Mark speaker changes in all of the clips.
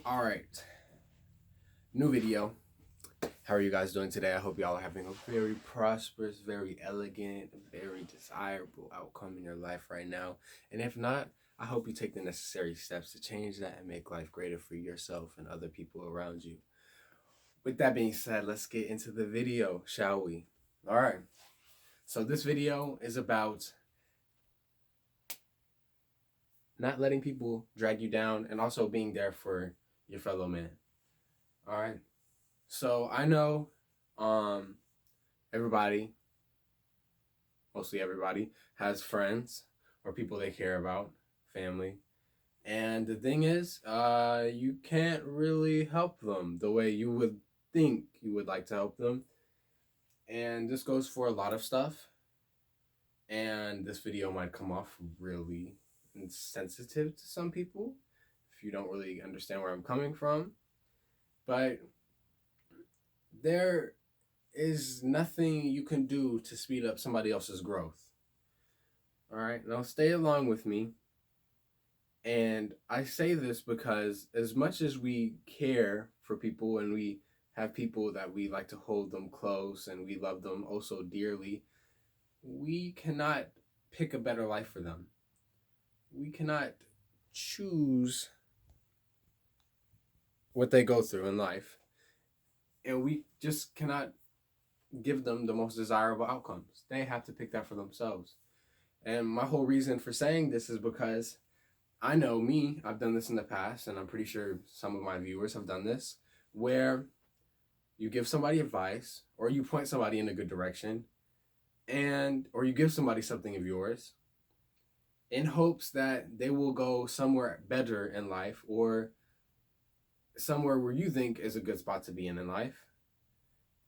Speaker 1: All right, new video. How are you guys doing today? I hope y'all are having a very prosperous, very elegant, very desirable outcome in your life right now. And if not, I hope you take the necessary steps to change that and make life greater for yourself and other people around you. With that being said, let's get into the video, shall we? All right. So this video is about not letting people drag you down and also being there for your fellow man. All right. So I know everybody, mostly everybody, has friends or people they care about, family. And the thing is, you can't really help them the way you would think you would like to help them. And this goes for a lot of stuff. And this video might come off really insensitive to some people if you don't really understand where I'm coming from. But there is nothing you can do to speed up somebody else's growth. All right, now stay along with me. And I say this because as much as we care for people and we have people that we like to hold them close and we love them oh so dearly, we cannot pick a better life for them. We cannot choose what they go through in life. And we just cannot give them the most desirable outcomes. They have to pick that for themselves. And my whole reason for saying this is because I know me, I've done this in the past, and I'm pretty sure some of my viewers have done this, where you give somebody advice or you point somebody in a good direction or you give somebody something of yours in hopes that they will go somewhere better in life or somewhere where you think is a good spot to be in life.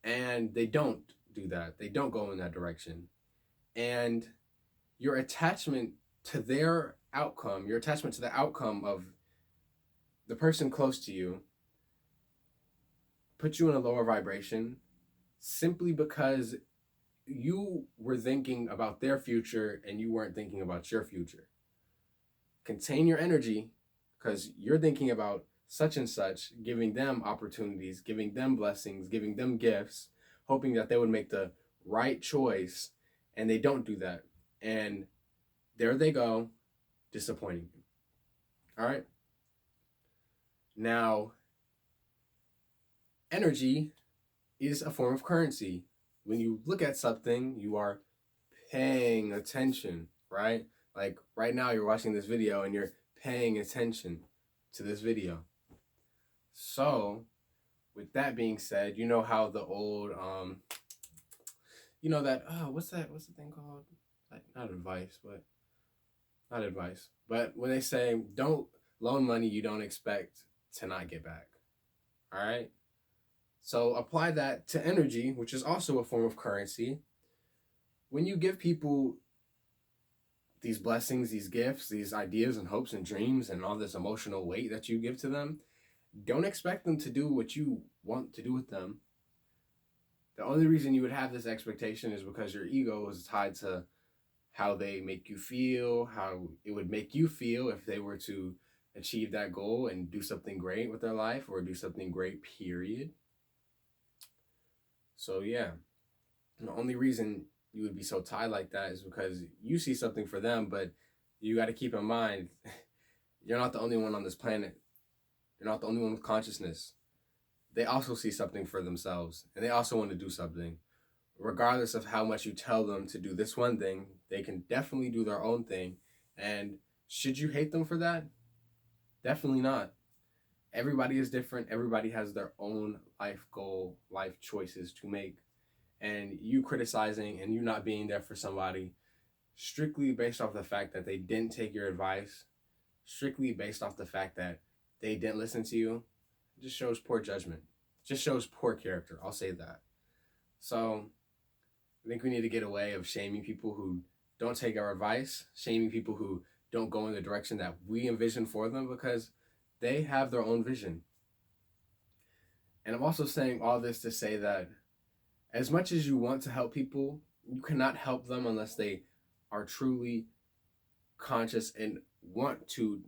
Speaker 1: And they don't do that. They don't go in that direction. And your attachment to their outcome, your attachment to the outcome of the person close to you, puts you in a lower vibration simply because you were thinking about their future and you weren't thinking about your future. Contain your energy because you're thinking about such and such, giving them opportunities, giving them blessings, giving them gifts, hoping that they would make the right choice, and they don't do that. And there they go, disappointing you. All right? Now, energy is a form of currency. When you look at something, you are paying attention, right? Like right now you're watching this video and you're paying attention to this video. So, with that being said, you know how the old what's the thing called? Like not advice, but when they say don't loan money you don't expect to not get back. All right? So apply that to energy, which is also a form of currency. When you give people these blessings, these gifts, these ideas and hopes and dreams and all this emotional weight that you give to them, don't expect them to do what you want to do with them. The only reason you would have this expectation is because your ego is tied to how they make you feel, how it would make you feel if they were to achieve that goal and do something great with their life or do something great, period. So yeah, the only reason you would be so tied like that is because you see something for them, but you got to keep in mind, you're not the only one on this planet. You're not the only one with consciousness. They also see something for themselves, and they also want to do something. Regardless of how much you tell them to do this one thing, they can definitely do their own thing. And should you hate them for that? Definitely not. Everybody is different. Everybody has their own life goal, life choices to make. And you criticizing and you not being there for somebody strictly based off the fact that they didn't take your advice, strictly based off the fact that they didn't listen to you, just shows poor judgment. Just shows poor character. I'll say that. So I think we need to get away of shaming people who don't take our advice, shaming people who don't go in the direction that we envision for them, because they have their own vision. And I'm also saying all this to say that as much as you want to help people, you cannot help them unless they are truly conscious and want to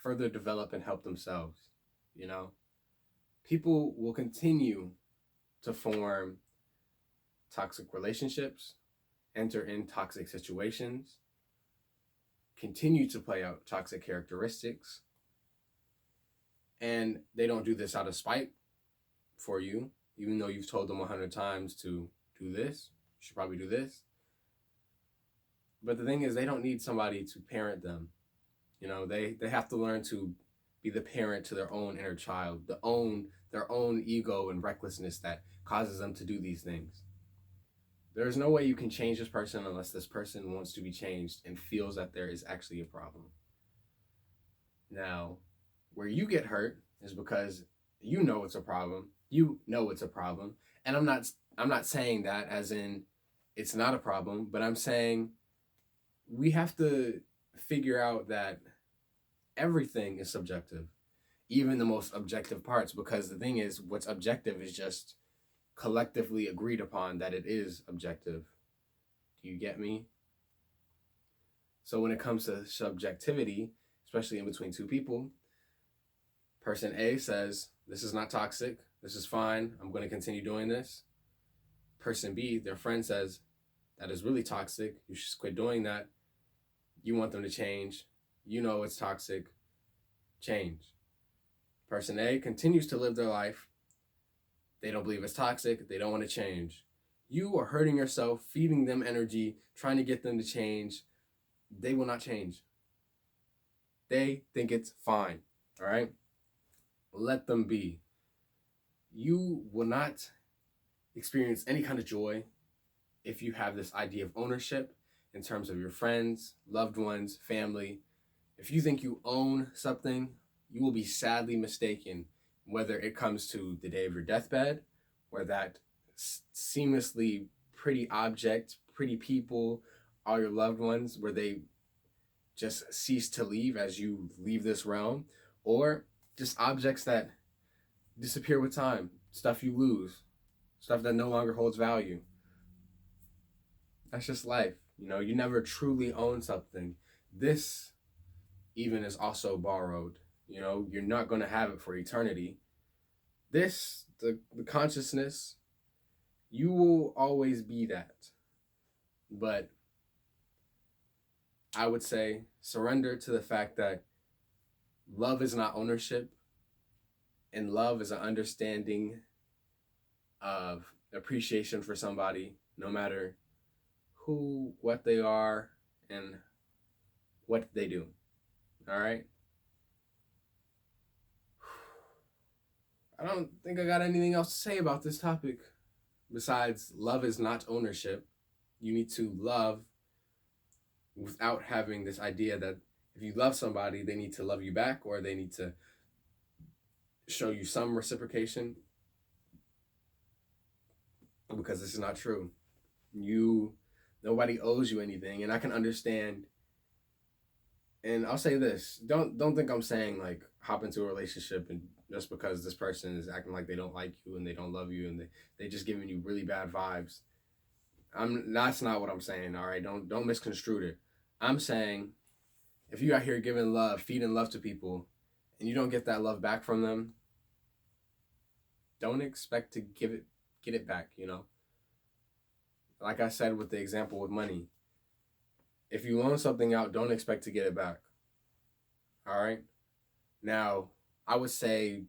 Speaker 1: further develop and help themselves. You know, people will continue to form toxic relationships, enter in toxic situations, continue to play out toxic characteristics, and they don't do this out of spite for you, even though you've told them 100 times to do this, you should probably do this. But the thing is, they don't need somebody to parent them. You know, they have to learn to be the parent to their own inner child, their own ego and recklessness that causes them to do these things. There's no way you can change this person unless this person wants to be changed and feels that there is actually a problem. Now, where you get hurt is because you know it's a problem. You know it's a problem. And I'm not saying that as in it's not a problem, but I'm saying we have to figure out that everything is subjective, even the most objective parts, because the thing is, what's objective is just collectively agreed upon that it is objective. Do you get me? So when it comes to subjectivity, especially in between two people, person A says, this is not toxic, this is fine, I'm going to continue doing this. Person B, their friend, says, that is really toxic, you should quit doing that. You want them to change, you know it's toxic, change. Person A continues to live their life. They don't believe it's toxic, they don't want to change. You are hurting yourself, feeding them energy, trying to get them to change. They will not change. They think it's fine, all right? Let them be. You will not experience any kind of joy if you have this idea of ownership in terms of your friends, loved ones, family. If you think you own something, you will be sadly mistaken, whether it comes to the day of your deathbed, or that seamlessly pretty object, pretty people are your loved ones, where they just cease to leave as you leave this realm, or just objects that disappear with time, stuff you lose, stuff that no longer holds value. That's just life. You know, you never truly own something. This even is also borrowed. You know, you're not going to have it for eternity. This, the consciousness, you will always be that. But I would say surrender to the fact that love is not ownership, and love is an understanding of appreciation for somebody, no matter who, what they are, and what they do. All right? I don't think I got anything else to say about this topic besides love is not ownership. You need to love without having this idea that if you love somebody, they need to love you back, or they need to show you some reciprocation, because this is not true. Nobody owes you anything, and I can understand. And I'll say this: don't think I'm saying like hop into a relationship and just because this person is acting like they don't like you and they don't love you and they just giving you really bad vibes. That's not what I'm saying. All right, don't misconstrue it. I'm saying if you out here giving love, feeding love to people, and you don't get that love back from them, don't expect to get it back. You know, like I said with the example with money. If you loan something out, don't expect to get it back. All right? Now, I would say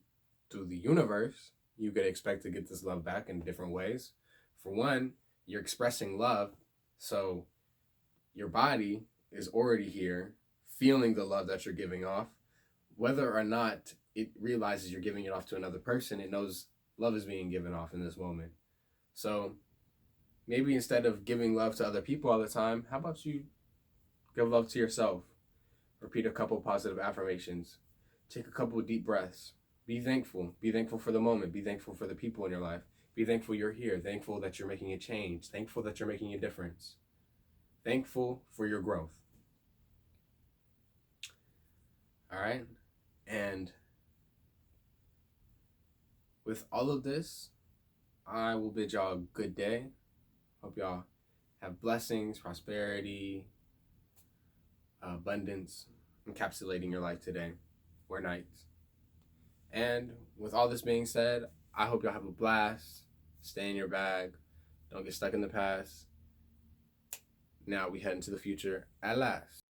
Speaker 1: through the universe, you could expect to get this love back in different ways. For one, you're expressing love, so your body is already here, feeling the love that you're giving off. Whether or not it realizes you're giving it off to another person, it knows love is being given off in this moment. So maybe instead of giving love to other people all the time, how about you give love to yourself? Repeat a couple positive affirmations. Take a couple deep breaths. Be thankful. Be thankful for the moment. Be thankful for the people in your life. Be thankful you're here. Thankful that you're making a change. Thankful that you're making a difference. Thankful for your growth. All right? And with all of this, I will bid y'all a good day. Hope y'all have blessings, prosperity, abundance encapsulating your life today or night. And with all this being said, I hope y'all have a blast. Stay in your bag. Don't get stuck in the past. Now we head into the future at last.